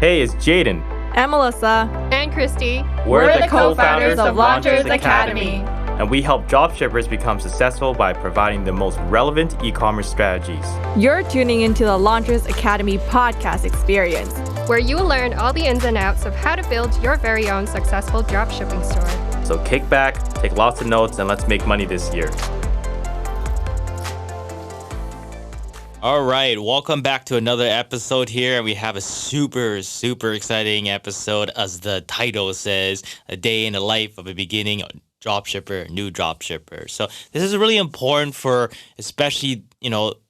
Hey, it's Jaden. And Melissa. And Christy. We're the co-founders of Launchers Academy. And we help dropshippers become successful by providing the most relevant e-commerce strategies. You're tuning into the Launchers Academy podcast experience, where you will learn all the ins and outs of how to build your very own successful dropshipping store. So kick back, take lots of notes, and let's make money this year. All right, welcome back to another episode here. And we have a super exciting episode, as the title says, a day in the life of a beginning dropshipper, new dropshipper. So this is really important for, especially,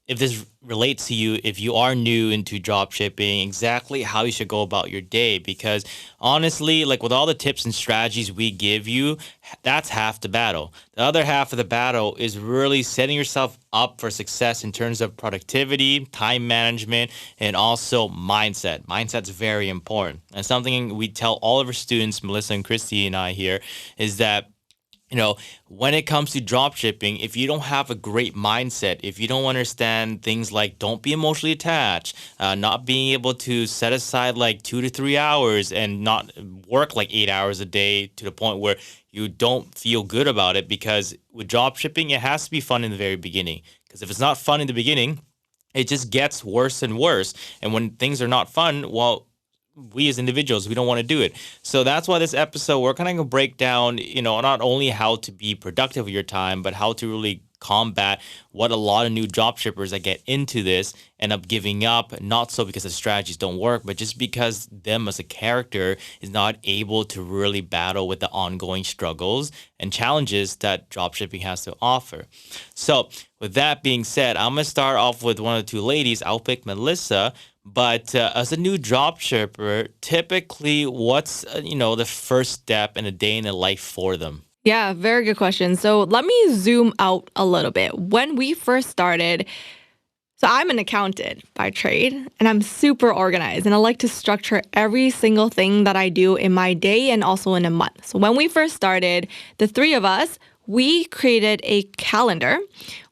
if this relates to you, if you are new into dropshipping, exactly how you should go about your day. Because honestly, like with all the tips and strategies we give you, that's half the battle. The other half of the battle is really setting yourself up for success in terms of productivity, time management, and also mindset. Mindset's very important. And something we tell all of our students, Melissa and Christy and I here, is that when it comes to dropshipping, if you don't have a great mindset, if you don't understand things like don't be emotionally attached, not being able to set aside like 2 to 3 hours and not work like 8 hours a day to the point where you don't feel good about it, because with dropshipping, it has to be fun in the very beginning. Because if it's not fun in the beginning, it just gets worse and worse. And when things are not fun, well, we as individuals, we don't want to do it. So that's why this episode, we're kind of going to break down, not only how to be productive with your time, but how to really combat what a lot of new dropshippers that get into this end up giving up, not so because the strategies don't work, but just because them as a character is not able to really battle with the ongoing struggles and challenges that dropshipping has to offer. So with that being said, I'm going to start off with one of the two ladies. I'll pick Melissa. But as a new dropshipper, typically what's, the first step in a day in the life for them? Yeah, very good question. So let me zoom out a little bit. When we first started, so I'm an accountant by trade, and I'm super organized, and I like to structure every single thing that I do in my day and also in a month. So when we first started, the three of us, we created a calendar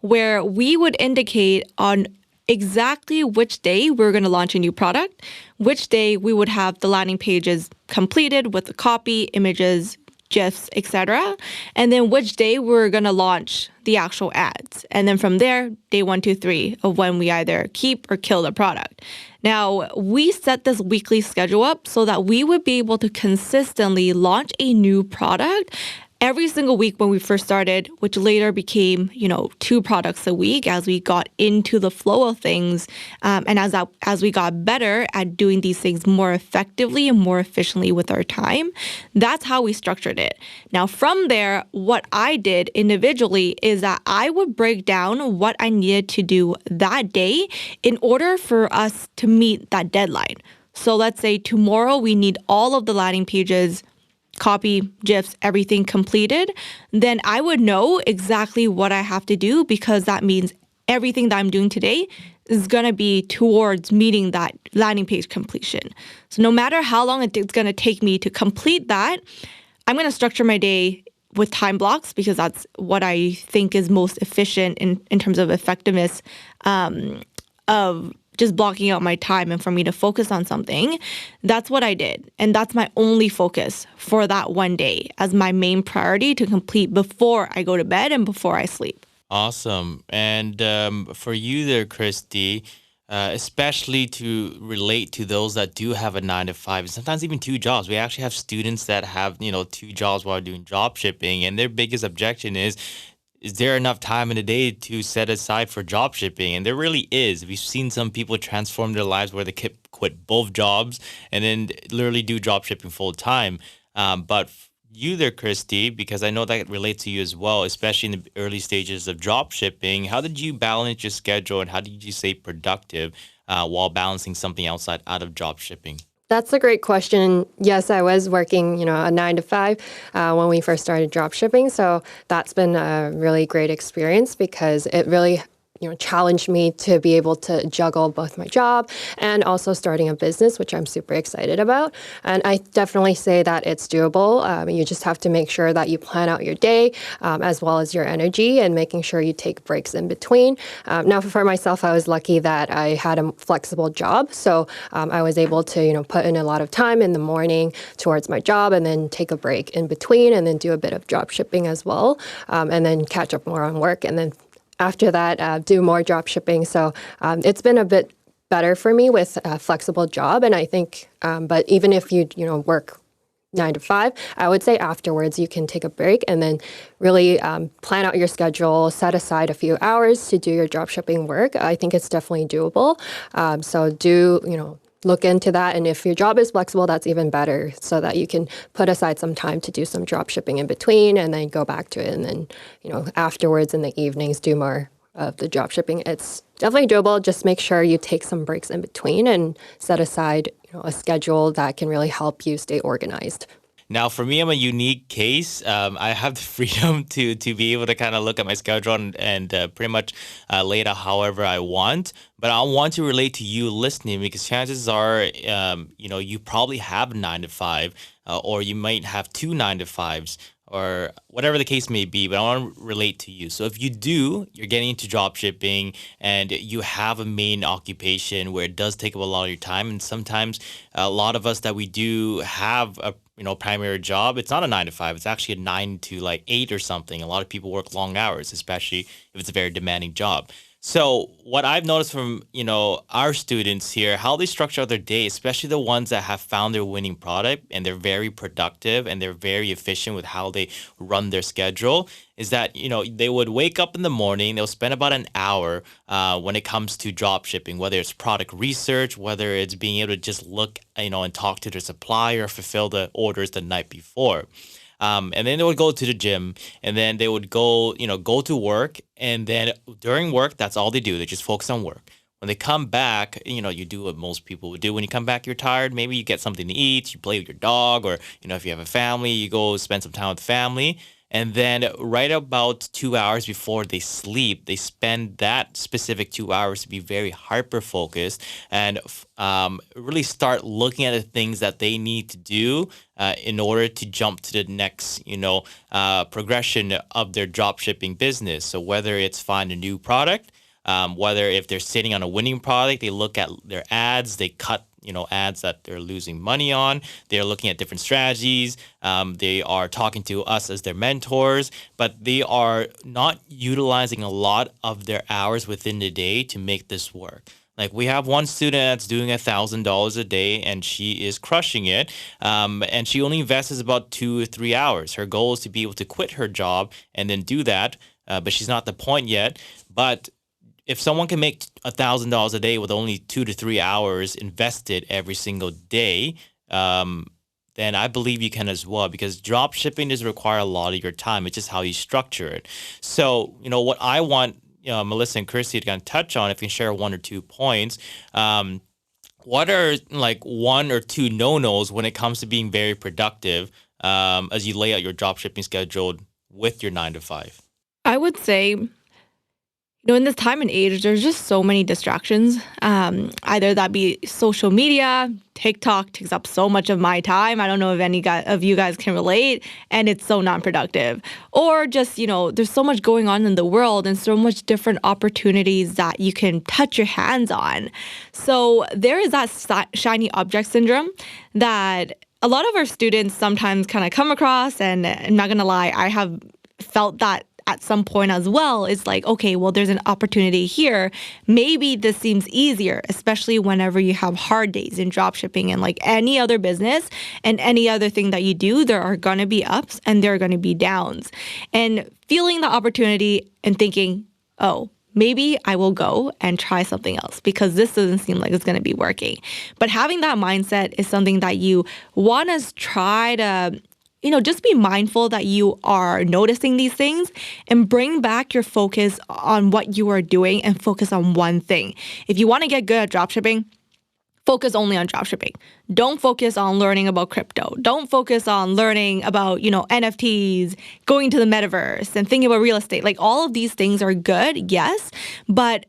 where we would indicate on exactly which day we're going to launch a new product, which day we would have the landing pages completed with the copy, images, GIFs, etc., and then which day we're going to launch the actual ads. And then from there, day 1, 2, 3 of when we either keep or kill the product. Now, we set this weekly schedule up so that we would be able to consistently launch a new product every single week when we first started, which later became, 2 products a week as we got into the flow of things, and as we got better at doing these things more effectively and more efficiently with our time. That's how we structured it. Now, from there, what I did individually is that I would break down what I needed to do that day in order for us to meet that deadline. So let's say tomorrow we need all of the landing pages, copy, GIFs, everything completed, then I would know exactly what I have to do, because that means everything that I'm doing today is going to be towards meeting that landing page completion. So no matter how long it's going to take me to complete that, I'm going to structure my day with time blocks, because that's what I think is most efficient in terms of effectiveness of just blocking out my time and for me to focus on something. That's what I did. And that's my only focus for that one day as my main priority to complete before I go to bed and before I sleep. Awesome. And for you there, Christy, especially to relate to those that do have a 9 to 5, and sometimes even 2 jobs. We actually have students that have, 2 jobs while doing dropshipping, and their biggest objection is there enough time in a day to set aside for dropshipping? And there really is. We've seen some people transform their lives where they quit both jobs and then literally do dropshipping full time. But you there, Christy, because I know that relates to you as well, especially in the early stages of dropshipping, how did you balance your schedule and how did you stay productive while balancing something outside out of dropshipping? That's a great question. Yes, I was working, a 9 to 5 when we first started dropshipping. So that's been a really great experience because it really challenged me to be able to juggle both my job and also starting a business, which I'm super excited about. And I definitely say that it's doable. You just have to make sure that you plan out your day as well as your energy and making sure you take breaks in between. Now, for myself, I was lucky that I had a flexible job. So I was able to, put in a lot of time in the morning towards my job and then take a break in between and then do a bit of drop shipping as well, and then catch up more on work. And then after that, do more drop shipping. So it's been a bit better for me with a flexible job. And I think, but even if you, work 9 to 5, I would say afterwards you can take a break and then really plan out your schedule, set aside a few hours to do your drop shipping work. I think it's definitely doable. So look into that. And if your job is flexible, that's even better so that you can put aside some time to do some drop shipping in between and then go back to it. And then, afterwards in the evenings, do more of the drop shipping. It's definitely doable. Just make sure you take some breaks in between and set aside, a schedule that can really help you stay organized. Now, for me, I'm a unique case. I have the freedom to be able to kind of look at my schedule and pretty much lay it out however I want. But I want to relate to you listening because chances are, you probably have a 9 to 5, or you might have 2 9 to 5s, or whatever the case may be, but I want to relate to you. So if you do, you're getting into drop shipping and you have a main occupation where it does take up a lot of your time, and sometimes a lot of us that we do have a primary job, it's not a 9 to 5, it's actually a 9 to 8 or something. A lot of people work long hours, especially if it's a very demanding job. So what I've noticed from, our students here, how they structure out their day, especially the ones that have found their winning product and they're very productive and they're very efficient with how they run their schedule, is that, they would wake up in the morning, they'll spend about an hour when it comes to drop shipping, whether it's product research, whether it's being able to just look, and talk to their supplier, fulfill the orders the night before. And then they would go to the gym, and then they would go to work, and then during work, that's all they do. They just focus on work. When they come back, you do what most people would do. When you come back, you're tired. Maybe you get something to eat, you play with your dog, or, if you have a family, you go spend some time with the family. And then right about 2 hours before they sleep, they spend that specific 2 hours to be very hyper-focused and really start looking at the things that they need to do in order to jump to the next, progression of their drop shipping business. So whether it's find a new product, whether if they're sitting on a winning product, they look at their ads, they cut ads that they're losing money on. They're looking at different strategies. They are talking to us as their mentors, but they are not utilizing a lot of their hours within the day to make this work. Like we have one student that's doing $1,000 a day and she is crushing it. And she only invests about 2 or 3 hours. Her goal is to be able to quit her job and then do that. But she's not at the point yet. But if someone can make $1,000 a day with only 2 to 3 hours invested every single day, then I believe you can as well, because drop shipping does require a lot of your time. It's just how you structure it. So, what I want Melissa and Christy to kind of touch on, if you can share 1 or 2 points, what are 1 or 2 no-nos when it comes to being very productive as you lay out your drop shipping schedule with your 9 to 5? I would say, in this time and age, there's just so many distractions. Either that be social media, TikTok takes up so much of my time. I don't know if any of you guys can relate, and it's so non-productive. Or just, there's so much going on in the world and so much different opportunities that you can touch your hands on. So there is that shiny object syndrome that a lot of our students sometimes kind of come across, and I'm not going to lie, I have felt that at some point as well. It's like, okay, well, there's an opportunity here. Maybe this seems easier, especially whenever you have hard days in dropshipping, and like any other business and any other thing that you do, there are going to be ups and there are going to be downs. And feeling the opportunity and thinking, oh, maybe I will go and try something else because this doesn't seem like it's going to be working. But having that mindset is something that you want to try to just be mindful that you are noticing these things and bring back your focus on what you are doing and focus on one thing. If you want to get good at dropshipping, focus only on dropshipping. Don't focus on learning about crypto. Don't focus on learning about, NFTs, going to the metaverse and thinking about real estate. Like all of these things are good, yes, but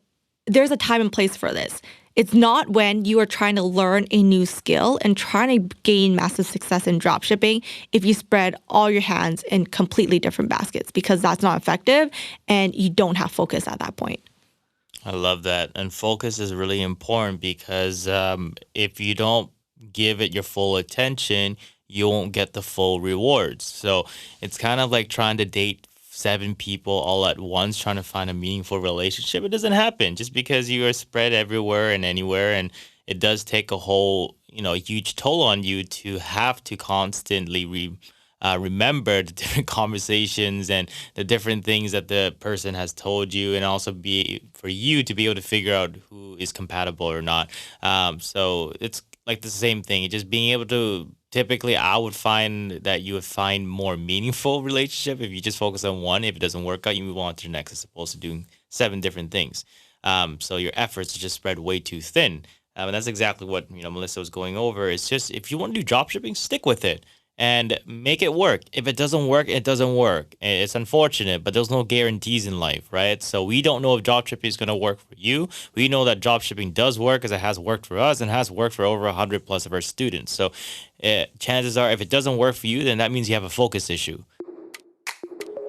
there's a time and place for this. It's not when you are trying to learn a new skill and trying to gain massive success in dropshipping if you spread all your hands in completely different baskets, because that's not effective and you don't have focus at that point. I love that. And focus is really important because if you don't give it your full attention, you won't get the full rewards. So it's kind of like trying to date 7 people all at once, trying to find a meaningful relationship. It doesn't happen just because you are spread everywhere and anywhere. And it does take a whole, huge toll on you to have to constantly remember the different conversations and the different things that the person has told you, and also be for you to be able to figure out who is compatible or not. So it's like the same thing. Just being able to, typically, I would find that you would find more meaningful relationship if you just focus on one. If it doesn't work out, you move on to the next, as opposed to doing 7 different things. So your efforts are just spread way too thin. And that's exactly what Melissa was going over. It's just, if you want to do dropshipping, stick with it and make it work. If it doesn't work, it doesn't work. It's unfortunate, but there's no guarantees in life, right? So we don't know if dropshipping is going to work for you. We know that dropshipping does work, because it has worked for us and has worked for over 100 plus of our students. So chances are, if it doesn't work for you, then that means you have a focus issue.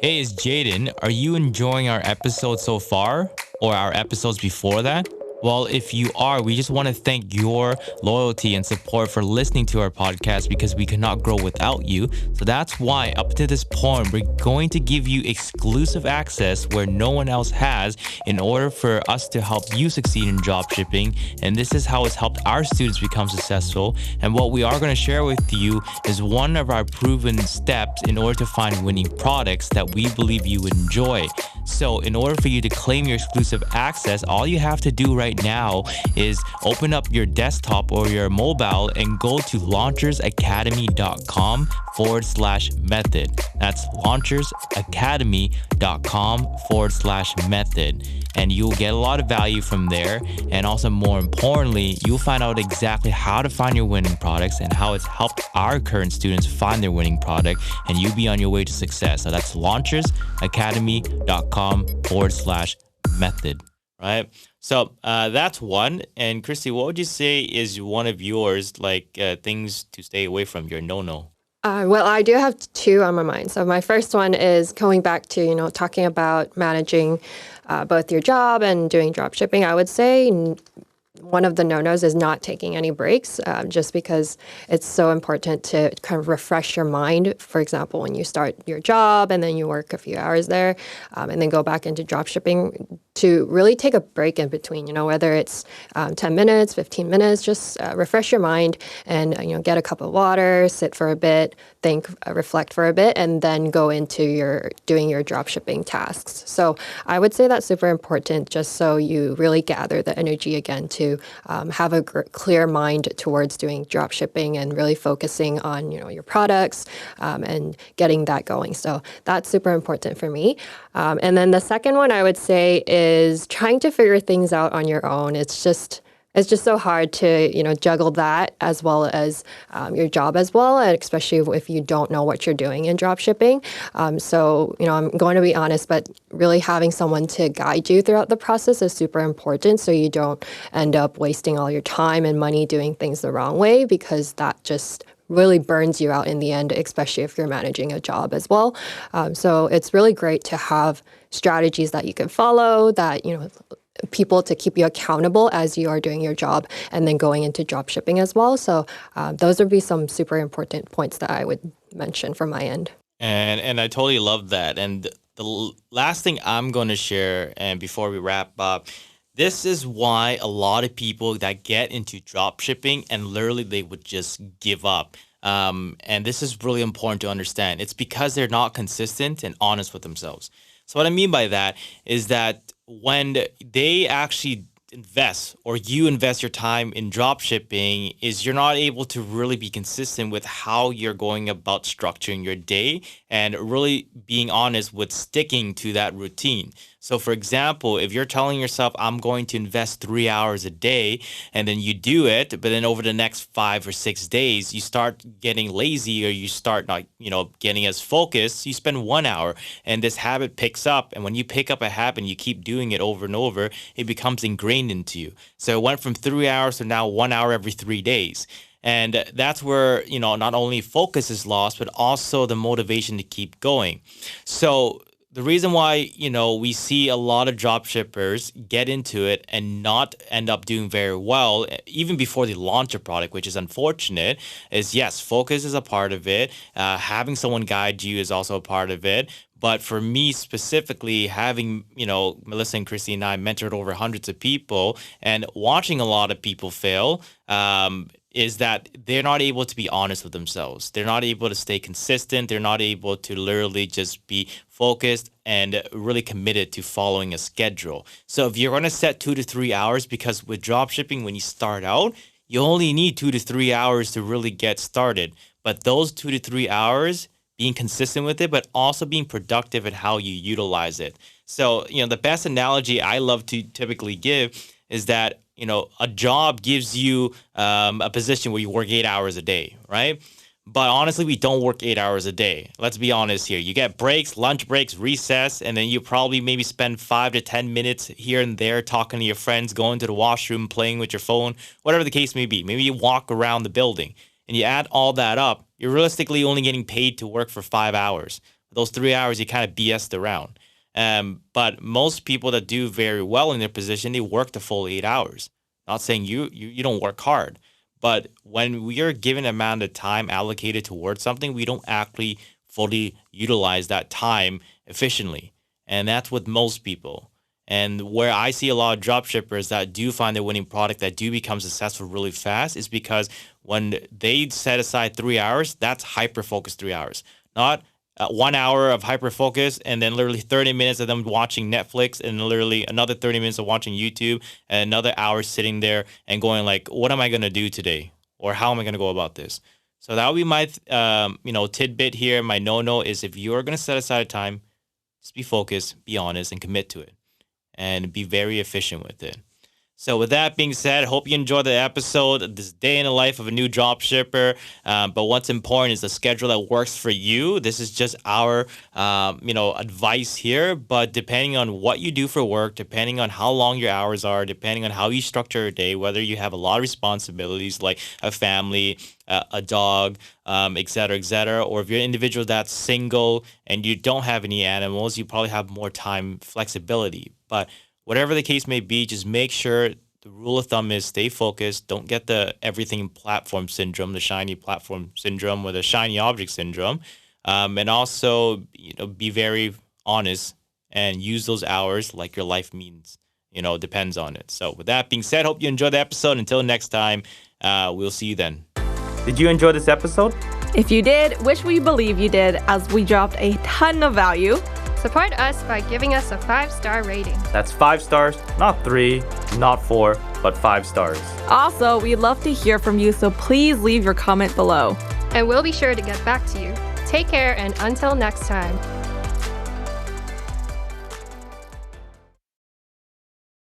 Hey, it's Jaden. Are you enjoying our episode so far, or our episodes before that? Well, if you are, we just want to thank your loyalty and support for listening to our podcast, because we cannot grow without you. So that's why up to this point, we're going to give you exclusive access where no one else has, in order for us to help you succeed in dropshipping. And this is how it's helped our students become successful. And what we are going to share with you is one of our proven steps in order to find winning products that we believe you would enjoy. So in order for you to claim your exclusive access, all you have to do right now is open up your desktop or your mobile and go to launchersacademy.com/method. That's launchersacademy.com/method. And you'll get a lot of value from there. And also, more importantly, you'll find out exactly how to find your winning products and how it's helped our current students find their winning product. And you'll be on your way to success. So that's launchersacademy.com/method. Right? So that's one. And Christy, what would you say is one of yours, things to stay away from, your no-no? Well, I do have 2 on my mind. So my first one is going back to, talking about managing both your job and doing drop shipping. I would say one of the no-nos is not taking any breaks, just because it's so important to kind of refresh your mind. For example, when you start your job and then you work a few hours there, and then go back into drop shipping, to really take a break in between, whether it's 10 minutes, 15 minutes, just refresh your mind and, get a cup of water, sit for a bit, think, reflect for a bit, and then go into doing your drop shipping tasks. So I would say that's super important, just so you really gather the energy again to have a clear mind towards doing drop shipping and really focusing on, your products and getting that going. So that's super important for me. And then the second one I would say is trying to figure things out on your own. It's just so hard to, juggle that as well as your job as well, and especially if you don't know what you're doing in drop shipping. So, I'm going to be honest, but really having someone to guide you throughout the process is super important, so you don't end up wasting all your time and money doing things the wrong way, because that just really burns you out in the end, especially if you're managing a job as well. So it's really great to have strategies that you can follow, that, people to keep you accountable as you are doing your job and then going into drop shipping as well. So those would be some super important points that I would mention from my end. And I totally love that. And the last thing I'm going to share, and before we wrap up, this is why a lot of people that get into drop shipping and literally they would just give up. And this is really important to understand. It's because they're not consistent and honest with themselves. So what I mean by that is that when they actually invest, or you invest your time in drop shipping, is you're not able to really be consistent with how you're going about structuring your day and really being honest with sticking to that routine. So for example, if you're telling yourself, I'm going to invest 3 hours a day, and then you do it, but then over the next 5 or 6 days, you start getting lazy or you start not, getting as focused, you spend 1 hour and this habit picks up. And when you pick up a habit and you keep doing it over and over, it becomes ingrained into you. So it went from 3 hours to now 1 hour every 3 days. And that's where, not only focus is lost, but also the motivation to keep going. So the reason why, we see a lot of dropshippers get into it and not end up doing very well, even before they launch a product, which is unfortunate, is yes, focus is a part of it. Having someone guide you is also a part of it. But for me specifically, having, Melissa and Christy and I mentored over hundreds of people and watching a lot of people fail, is that they're not able to be honest with themselves. They're not able to stay consistent. They're not able to literally just be focused and really committed to following a schedule. So if you're going to set 2 to 3 hours, because with dropshipping, when you start out, you only need 2 to 3 hours to really get started. But those 2 to 3 hours, being consistent with it, but also being productive at how you utilize it. So, the best analogy I love to typically give is that, a job gives you a position where you work 8 hours a day, right? But honestly, we don't work 8 hours a day. Let's be honest here. You get breaks, lunch breaks, recess, and then you probably maybe spend 5 to 10 minutes here and there talking to your friends, going to the washroom, playing with your phone, whatever the case may be. Maybe you walk around the building and you add all that up. You're realistically only getting paid to work for 5 hours. Those 3 hours, you kind of BS'd around. But most people that do very well in their position, they work the full 8 hours. Not saying you don't work hard, but when we are given an amount of time allocated towards something, we don't actually fully utilize that time efficiently. And that's with most people. And where I see a lot of dropshippers that do find their winning product, that do become successful really fast, is because when they set aside 3 hours, that's hyper-focused 3 hours. Not 1 hour of hyper-focus and then literally 30 minutes of them watching Netflix and literally another 30 minutes of watching YouTube and another hour sitting there and going like, what am I going to do today? Or how am I going to go about this? So that would be my, tidbit here. My no-no is if you're going to set aside time, just be focused, be honest, and commit to it. And be very efficient with it. So with that being said, hope you enjoyed the episode, this day in the life of a new dropshipper. But what's important is the schedule that works for you. This is just our, advice here. But depending on what you do for work, depending on how long your hours are, depending on how you structure a day, whether you have a lot of responsibilities like a family, a dog, et cetera, or if you're an individual that's single and you don't have any animals, you probably have more time flexibility. But whatever the case may be, just make sure the rule of thumb is stay focused. Don't get the everything platform syndrome, the shiny platform syndrome, or the shiny object syndrome. And also, be very honest and use those hours like your life means, depends on it. So with that being said, hope you enjoyed the episode. Until next time, we'll see you then. Did you enjoy this episode? If you did, which we believe you did, as we dropped a ton of value. Support us by giving us a 5-star rating. That's 5 stars, not 3, not 4, but 5 stars. Also, we'd love to hear from you, so please leave your comment below. And we'll be sure to get back to you. Take care, and until next time.